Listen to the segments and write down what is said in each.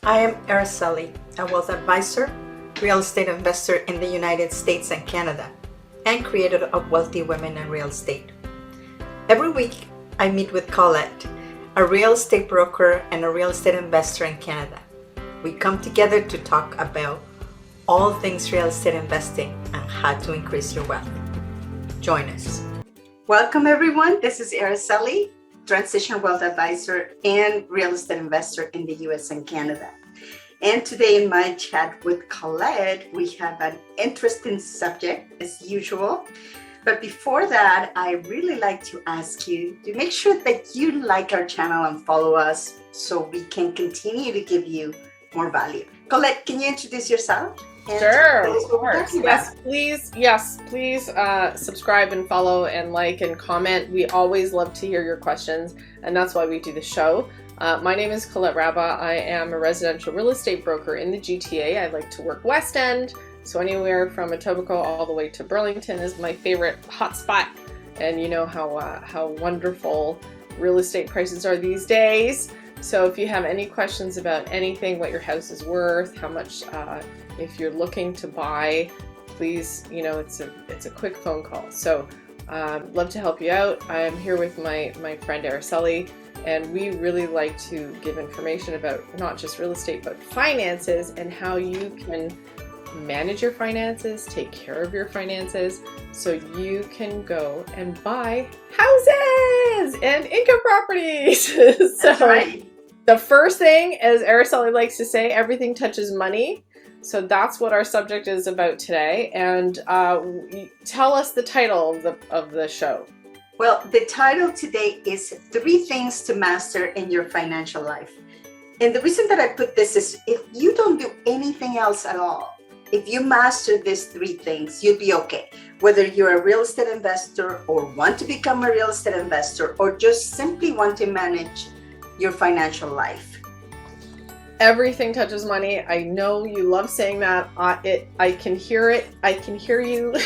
I am Araceli, a wealth advisor, real estate investor in the United States and Canada, and creator of Wealthy Women in Real Estate. Every week, I meet with Colette, a real estate broker and a real estate investor in Canada. We come together to talk about all things real estate investing and how to increase your wealth. Join us. Welcome, everyone. This is Araceli, Transition Wealth Advisor and real estate investor in the US and Canada. And today in my chat with Colette, we have an interesting subject as usual. But before that, I really like to ask you to make sure that you like our channel and follow us so we can continue to give you more value. Colette, can you introduce yourself? Sure, of course. Yes, please subscribe and follow and like and comment. We always love to hear your questions, and that's why we do the show. My name is Colette Rabba. I am a residential real estate broker in the GTA. I like to work West End, so anywhere from Etobicoke all the way to Burlington is my favorite hotspot. And you know how wonderful real estate prices are these days. So if you have any questions about anything, what your house is worth, how much, if you're looking to buy, please, it's a quick phone call. So love to help you out. I'm here with my friend Araceli, and we really like to give information about not just real estate, but finances and how you can manage your finances, take care of your finances, so you can go and buy houses and income properties. That's right. The first thing, as Araceli likes to say, everything touches money. So that's what our subject is about today. And tell us the title of the show. Well, the title today is 3 Things to Master in Your Financial Life. And the reason that I put this is if you don't do anything else at all, if you master these 3 things, you'll be okay. Whether you're a real estate investor or want to become a real estate investor or just simply want to manage your financial life. Everything touches money. I know you love saying that. I can hear it. I can hear you in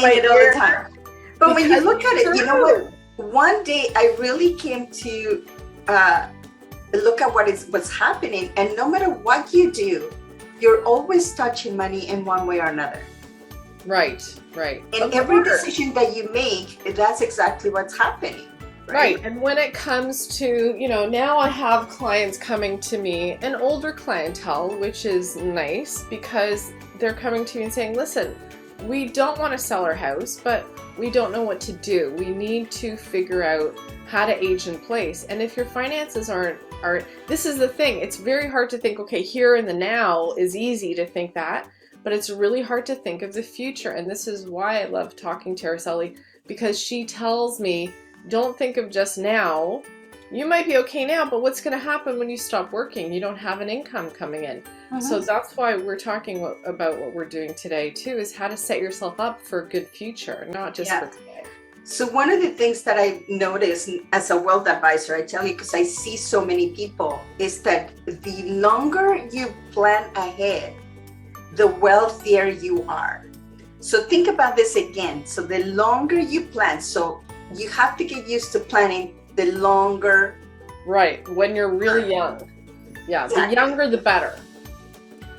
my ear all the time. But when you look at it, you know what? One day I really came to look at what's happening, and no matter what you do, you're always touching money in one way or another. Right. And every decision that you make, that's exactly what's happening. Right. And when it comes to, now I have clients coming to me, an older clientele, which is nice because they're coming to me and saying, listen, we don't want to sell our house, but we don't know what to do. We need to figure out how to age in place. And if your finances aren't, this is the thing. It's very hard to think, okay, here in the now is easy to think that, but it's really hard to think of the future. And this is why I love talking to Araceli, because she tells me, don't think of just now. You might be okay now, but what's going to happen when you stop working? You don't have an income coming in. Mm-hmm. So that's why we're talking about what we're doing today too, is how to set yourself up for a good future, not just for today. So one of the things that I noticed as a wealth advisor, I tell you, because I see so many people, is that the longer you plan ahead, the wealthier you are. So think about this again. So the longer you plan, so you have to get used to planning the longer. Right, when you're really young. Yeah, exactly. The younger, the better.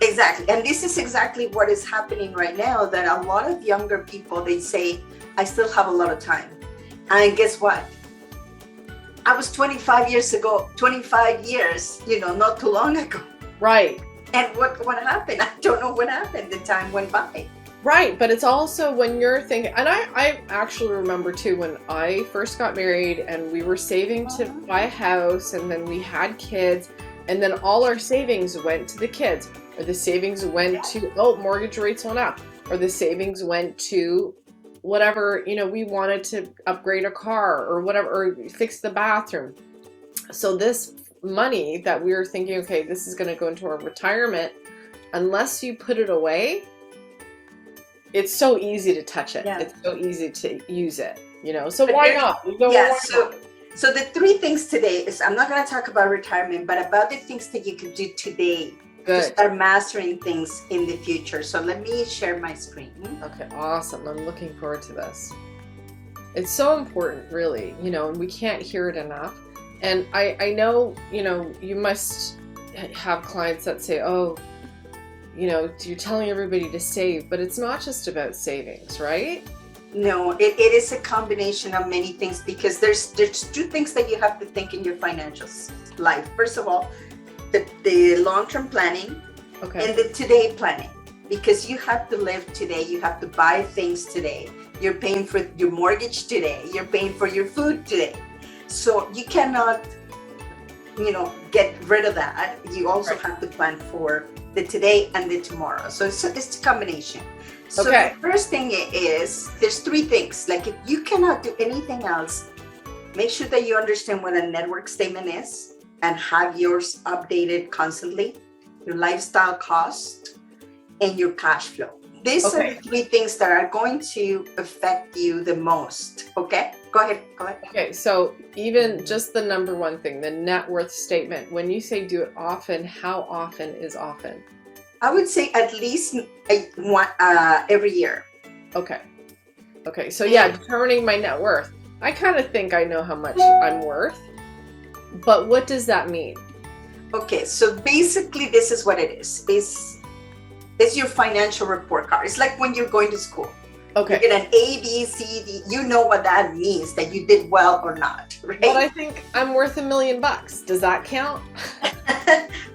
Exactly. And this is exactly what is happening right now, that a lot of younger people, they say, I still have a lot of time. And guess what? I was 25 years, not too long ago. Right. And what happened? I don't know what happened. The time went by. Right, but it's also when you're thinking, and I actually remember too, when I first got married and we were saving to buy a house, and then we had kids, and then all our savings went to the kids, or the savings went to, mortgage rates went up, or the savings went to whatever, we wanted to upgrade a car or whatever, or fix the bathroom. So this money that we were thinking, okay, this is going to go into our retirement, unless you put it away, it's so easy to touch it. Yeah. It's so easy to use it, so why not? So the 3 things today is, I'm not going to talk about retirement, but about the things that you can do today to start mastering things in the future. So let me share my screen. Okay, awesome. I'm looking forward to this. It's so important, really, and we can't hear it enough. And I know, you must have clients that say, oh, you're telling everybody to save, but it's not just about savings, right? No, it is a combination of many things, because there's two things that you have to think in your financial life. First of all, the long-term planning, okay, and the today planning, because you have to live today. You have to buy things today. You're paying for your mortgage today. You're paying for your food today. So you cannot, get rid of that. You also have to plan for the today and the tomorrow. So it's a combination. So okay. The first thing is, there's three things. Like, if you cannot do anything else, make sure that you understand what a network statement is and have yours updated constantly, your lifestyle cost, and your cash flow. These are the three things that are going to affect you the most. Okay, go ahead. Okay, so even just the number one thing, the net worth statement, when you say do it often, how often is often? I would say at least every year. Okay, so determining my net worth. I kind of think I know how much I'm worth, but what does that mean? Okay, so basically this is what it is. It's your financial report card. It's like when you're going to school. Okay. You get an A, B, C, D. You know what that means, that you did well or not, right? But I think I'm worth $1 million. Does that count?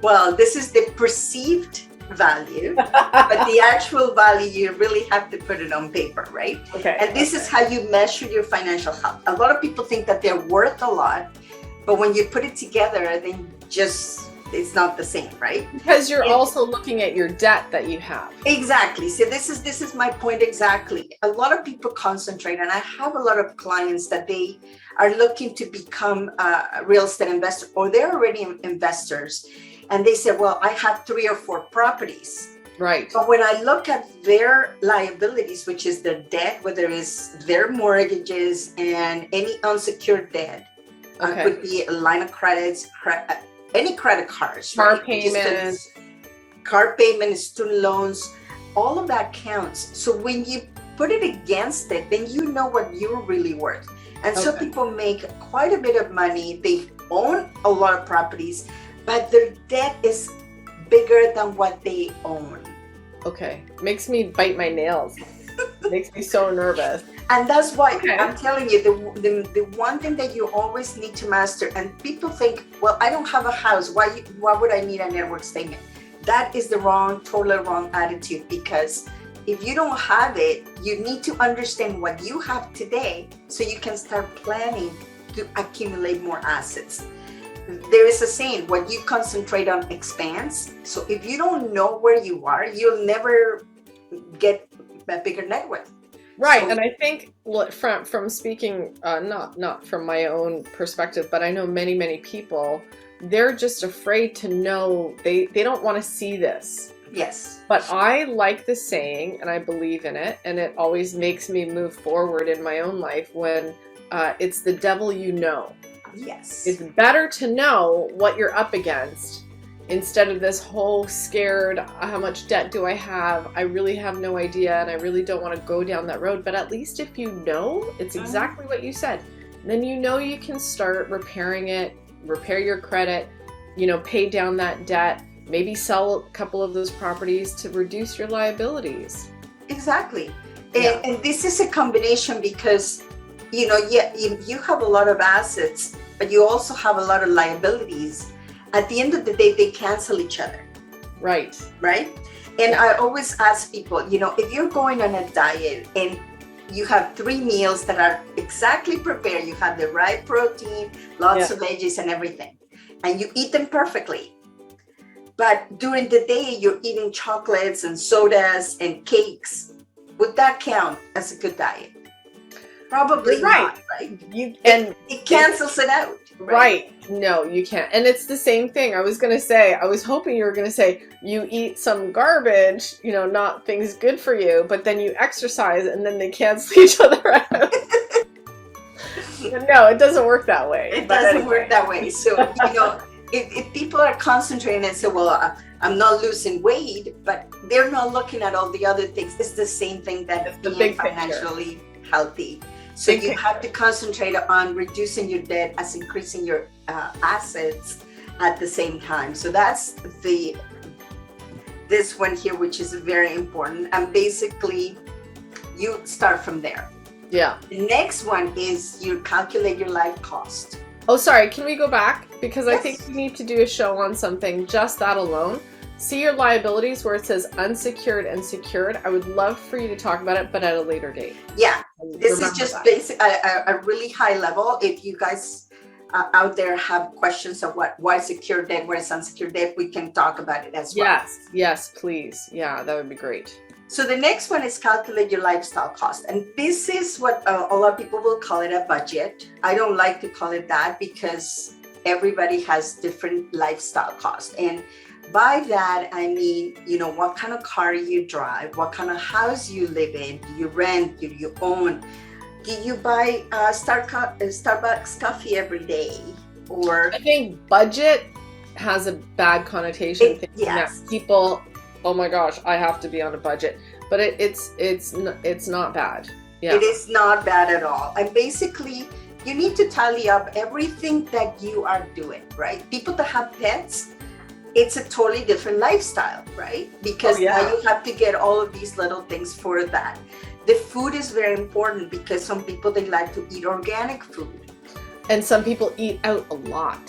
Well, this is the perceived value, but the actual value, you really have to put it on paper, right? Okay. And this is how you measure your financial health. A lot of people think that they're worth a lot, but when you put it together, then it's not the same, right? Because you're also looking at your debt that you have. Exactly. So this is my point exactly. A lot of people concentrate, and I have a lot of clients that they are looking to become a real estate investor, or they're already investors, and they say, well, I have 3 or 4 properties. Right. But when I look at their liabilities, which is their debt, whether it's their mortgages and any unsecured debt, could be a line of credits, any credit cards, car right? payments, car payments, student loans, all of that counts. So when you put it against it, then you know what you're really worth. And so people make quite a bit of money. They own a lot of properties, but their debt is bigger than what they own. Okay, makes me bite my nails. Makes me so nervous. And that's why I'm telling you, the one thing that you always need to master, and people think, well, I don't have a house. Why would I need a network statement? That is the totally wrong attitude, because if you don't have it, you need to understand what you have today so you can start planning to accumulate more assets. There is a saying, what you concentrate on expands. So if you don't know where you are, you'll never get a bigger net worth. Right. So, and I think from speaking, not from my own perspective, but I know many people, they're just afraid to know. They don't want to see this. Yes. But I like the saying, and I believe in it, and it always makes me move forward in my own life when it's the devil you know. Yes. It's better to know what you're up against instead of this whole scared, how much debt do I have? I really have no idea, and I really don't want to go down that road. But at least if you know, it's exactly what you said. Then you know you can start repairing it, repair your credit, pay down that debt, maybe sell a couple of those properties to reduce your liabilities. Exactly. And this is a combination, because you have a lot of assets, but you also have a lot of liabilities. At the end of the day, they cancel each other. Right. And I always ask people, if you're going on a diet and you have 3 meals that are exactly prepared, you have the right protein, lots of veggies and everything, and you eat them perfectly, but during the day you're eating chocolates and sodas and cakes, would that count as a good diet? Probably not, right? It cancels it out. Right. No, you can't. And it's the same thing. I was hoping you were going to say, you eat some garbage, not things good for you, but then you exercise and then they cancel each other out. No, it doesn't work that way. It doesn't work that way. So, if people are concentrating and say, well, I'm not losing weight, but they're not looking at all the other things. It's the same thing that being financially healthy. So you have to concentrate on reducing your debt as increasing your assets at the same time. So that's this one here, which is very important. And basically, you start from there. Yeah. The next one is you calculate your life cost. Oh, sorry. Can we go back? Because Yes. I think we need to do a show on something, just that alone. See your liabilities where it says unsecured and secured. I would love for you to talk about it, but at a later date. Yeah, this Remember is just that. basic, a really high level. If you guys out there have questions of why secured debt, what is unsecured debt, we can talk about it as well. Yes, please. Yeah, that would be great. So the next one is calculate your lifestyle cost. And this is what a lot of people will call it a budget. I don't like to call it that because everybody has different lifestyle costs. And by that, I mean, what kind of car you drive, what kind of house you live in, do you rent, do you own, do you buy Starbucks coffee every day? Or I think budget has a bad connotation. Yes. People, oh my gosh, I have to be on a budget, but it's not bad. Yeah. It is not bad at all. And basically, you need to tally up everything that you are doing, right? People that have pets, it's a totally different lifestyle, right? Because now you have to get all of these little things for that. The food is very important because some people, they like to eat organic food. And some people eat out a lot.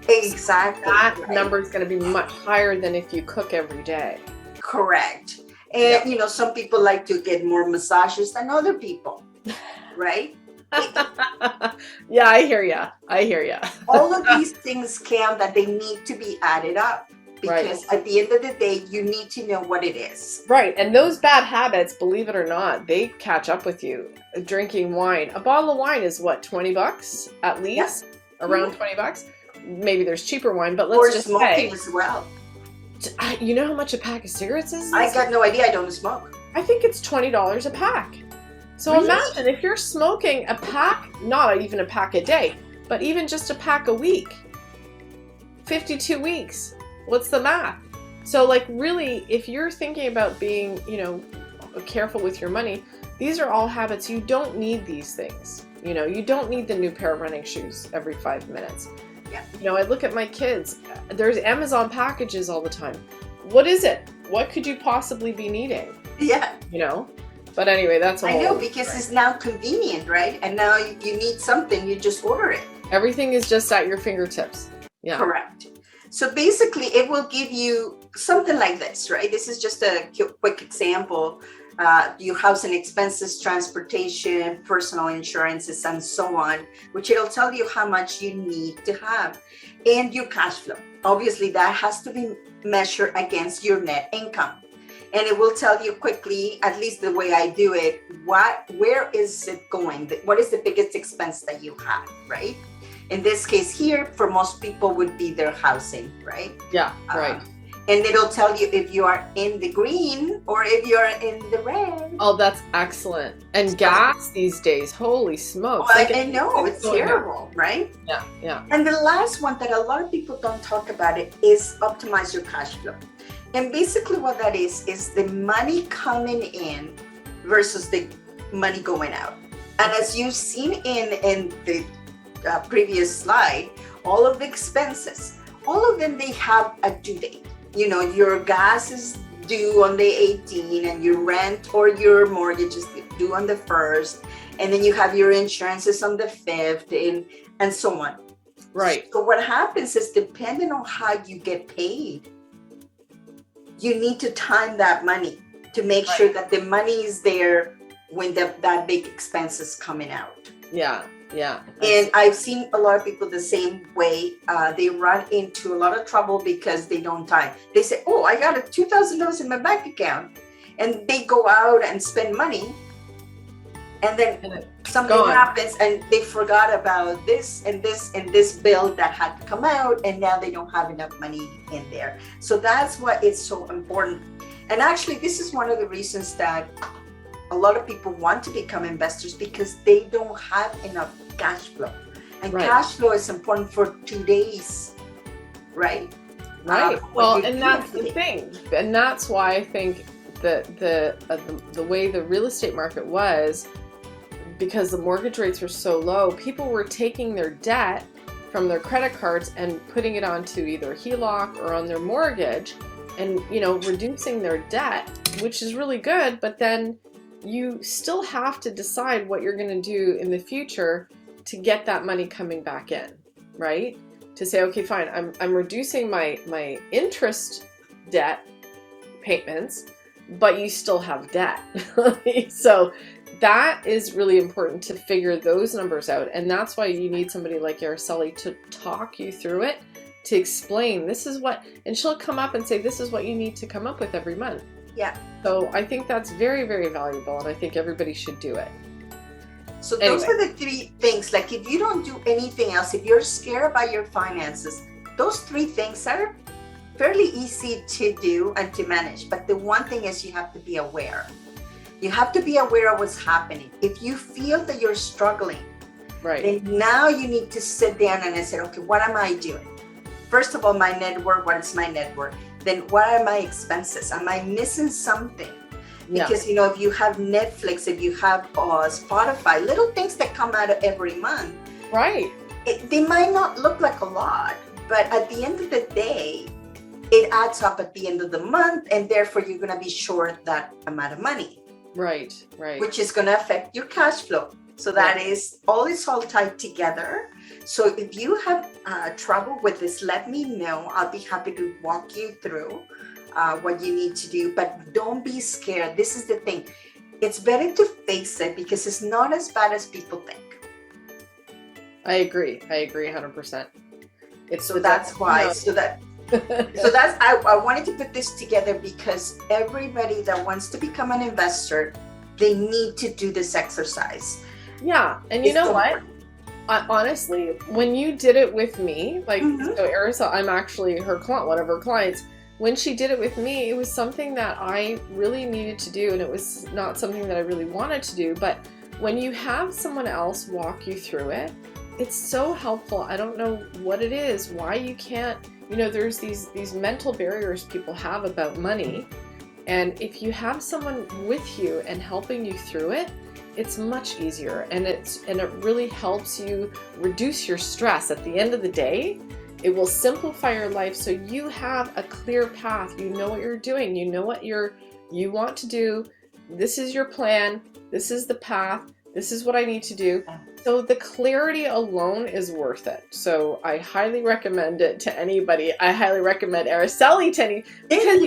Exactly. So that number is going to be much higher than if you cook every day. Correct. And, some people like to get more massages than other people, right? Yeah, I hear ya. All of these things count that they need to be added up because at the end of the day, you need to know what it is. Right. And those bad habits, believe it or not, they catch up with you. Drinking wine. A bottle of wine is what, $20 at least? Yeah. Around $20? Maybe there's cheaper wine, but let's just smoking say, as well. You know how much a pack of cigarettes is? I got no idea. I don't smoke. I think it's $20 a pack. So really? Imagine if you're smoking a pack, not even a pack a day, but even just a pack a week. 52 weeks. What's the math? So really, if you're thinking about being, careful with your money, these are all habits. You don't need these things. You don't need the new pair of running shoes every 5 minutes. Yeah. I look at my kids. There's Amazon packages all the time. What is it? What could you possibly be needing? Yeah. But anyway, that's I know, because it's now convenient, right? And now you need something, you just order it. Everything is just at your fingertips. Yeah. Correct. So basically, it will give you something like this, right? This is just a quick example. Your housing expenses, transportation, personal insurances, and so on, which it'll tell you how much you need to have, and your cash flow. Obviously, that has to be measured against your net income. And it will tell you quickly, at least the way I do it, where is it going? What is the biggest expense that you have, right? In this case here, for most people would be their housing, right? Yeah, right. And it'll tell you if you are in the green or if you're in the red. Oh, that's excellent. And gas these days, holy smokes. Well, I know, it's terrible, right? Yeah, yeah. And the last one that a lot of people don't talk about it is optimize your cash flow. And basically what that is the money coming in versus the money going out. And as you've seen in the previous slide, all of the expenses, all of them, they have a due date. Your gas is due on the 18th, and your rent or your mortgage is due on the 1st. And then you have your insurances on the 5th and so on. Right. So what happens is, depending on how you get paid, you need to time that money to make sure that the money is there when that big expense is coming out. Yeah, yeah. And I've seen a lot of people the same way. They run into a lot of trouble because they don't time. They say, oh, I got $2,000 in my bank account. And they go out and spend money. And then something happens and they forgot about this and this and this bill that had to come out, and now they don't have enough money in there. So that's why it's so important. And actually, this is one of the reasons that a lot of people want to become investors, because they don't have enough cash flow. And cash flow is important for today's, right? Right. Well, and that's the thing. And that's why I think that the way the real estate market was, because the mortgage rates were so low, people were taking their debt from their credit cards and putting it onto either HELOC or on their mortgage and, reducing their debt, which is really good. But then you still have to decide what you're going to do in the future to get that money coming back in, right? To say, okay, fine, I'm reducing my interest debt payments, but you still have debt. So that is really important to figure those numbers out. And that's why you need somebody like Araceli to talk you through it, to explain this is what, and she'll come up and say, this is what you need to come up with every month. Yeah. So I think that's very, very valuable, and I think everybody should do it. So those are the three things. Like if you don't do anything else, if you're scared about your finances, those three things are fairly easy to do and to manage. But the one thing is you have to be aware. You have to be aware of what's happening. If you feel that you're struggling, right, then now you need to sit down and say, okay, what am I doing? First of all, my net worth, what is my net worth? Then what are my expenses? Am I missing something? Because, if you have Netflix, if you have Spotify, little things that come out every month, right? They might not look like a lot, but at the end of the day, it adds up at the end of the month, and therefore you're going to be short that amount of money. Right. Which is going to affect your cash flow. So that is all tied together. So if you have trouble with this, let me know. I'll be happy to walk you through what you need to do, but don't be scared. This is the thing. It's better to face it because it's not as bad as people think. I agree 100%. That's why. I wanted to put this together because everybody that wants to become an investor, they need to do this exercise. Yeah, and you know what? Honestly, when you did it with me, so Araceli, I'm actually her client, one of her clients. When she did it with me, it was something that I really needed to do, and it was not something that I really wanted to do. But when you have someone else walk you through it, it's so helpful. I don't know what it is, why you can't, there's these mental barriers people have about money. And if you have someone with you and helping you through it, it's much easier, and it really helps you reduce your stress. At the end of the day, it will simplify your life so you have a clear path. You know what you're doing. You know what you want to do. This is your plan. This is the path. This is what I need to do. So the clarity alone is worth it. So I highly recommend it to anybody. I highly recommend Araceli to any, because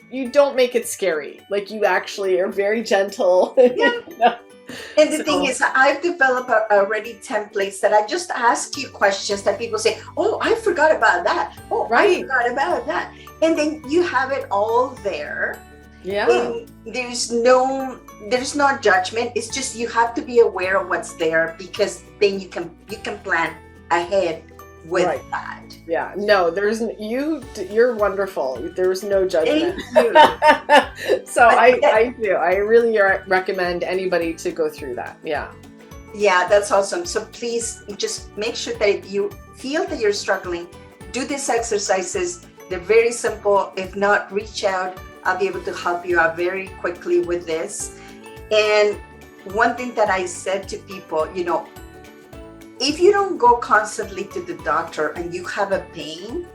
you don't make it scary. Like, you actually are very gentle. Yeah. And the thing is, I've developed already templates that I just ask you questions that people say, oh, I forgot about that. Oh, right. I forgot about that. And then you have it all there. Yeah. And there's no judgment. It's just you have to be aware of what's there, because then you can plan ahead with that. Yeah. No, you're wonderful. There's no judgment. So I do. I really recommend anybody to go through that. Yeah. Yeah, that's awesome. So please just make sure that if you feel that you're struggling, do these exercises. They're very simple. If not, reach out. I'll be able to help you out very quickly with this. And one thing that I said to people, if you don't go constantly to the doctor and you have a pain,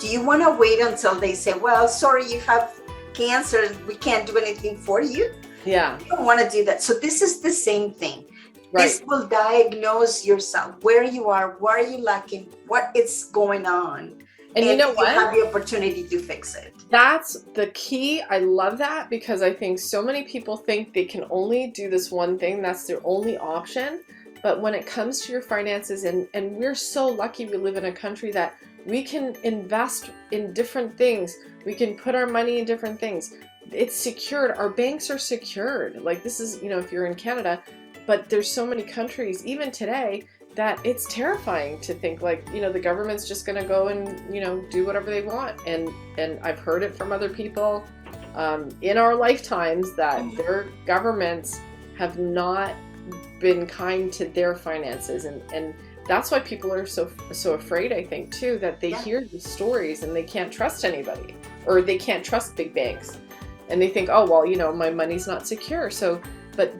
do you want to wait until they say, well, sorry, you have cancer, we can't do anything for you? Yeah. You don't want to do that. So this is the same thing. Right. This will diagnose yourself, where you are, what are you lacking, what is going on. And you know what? You have the opportunity to fix it. That's the key. I love that, because I think so many people think they can only do this one thing. That's their only option. But when it comes to your finances, and we're so lucky we live in a country that we can invest in different things. We can put our money in different things. It's secured. Our banks are secured. Like, this is, if you're in Canada, but there's so many countries, even today, that it's terrifying to think the government's just going to go and, do whatever they want. And I've heard it from other people in our lifetimes that their governments have not been kind to their finances. And that's why people are so afraid, I think, too, that they hear the stories and they can't trust anybody, or they can't trust big banks. And they think, oh, well, my money's not secure. So, but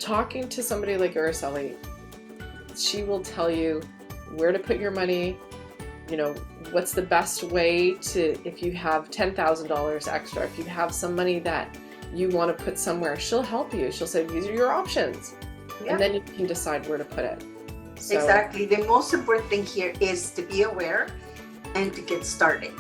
talking to somebody like Araceli, she will tell you where to put your money, you know, what's the best way to, if you have $10,000 extra, if you have some money that you want to put somewhere, she'll help you. She'll say, these are your options. Yeah. And then you can decide where to put it. So, exactly. The most important thing here is to be aware and to get started.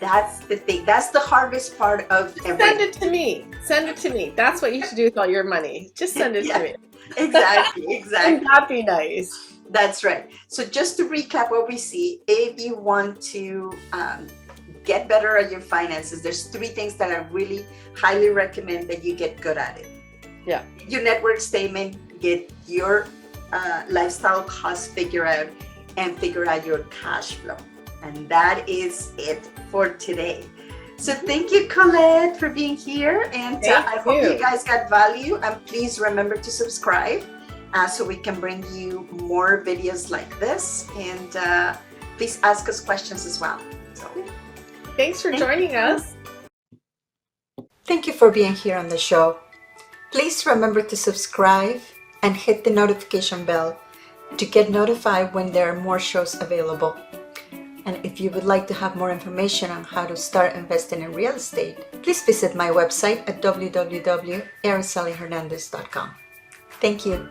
That's the thing. That's the hardest part of everything. Send it to me. Send it to me. That's what you should do with all your money. Just send it to me. Exactly. Wouldn't that be nice? That's right. So just to recap what we see, if you want to get better at your finances, there's 3 things that I really highly recommend that you get good at it. Yeah. Your network statement, get your lifestyle costs figured out, and figure out your cash flow. And that is it for today. So thank you, Colette, for being here. And I hope you guys got value. And please remember to subscribe so we can bring you more videos like this. And please ask us questions as well. So, thanks for joining us. Thank you for being here on the show. Please remember to subscribe and hit the notification bell to get notified when there are more shows available. And if you would like to have more information on how to start investing in real estate, please visit my website at www.aracelihernandez.com. Thank you.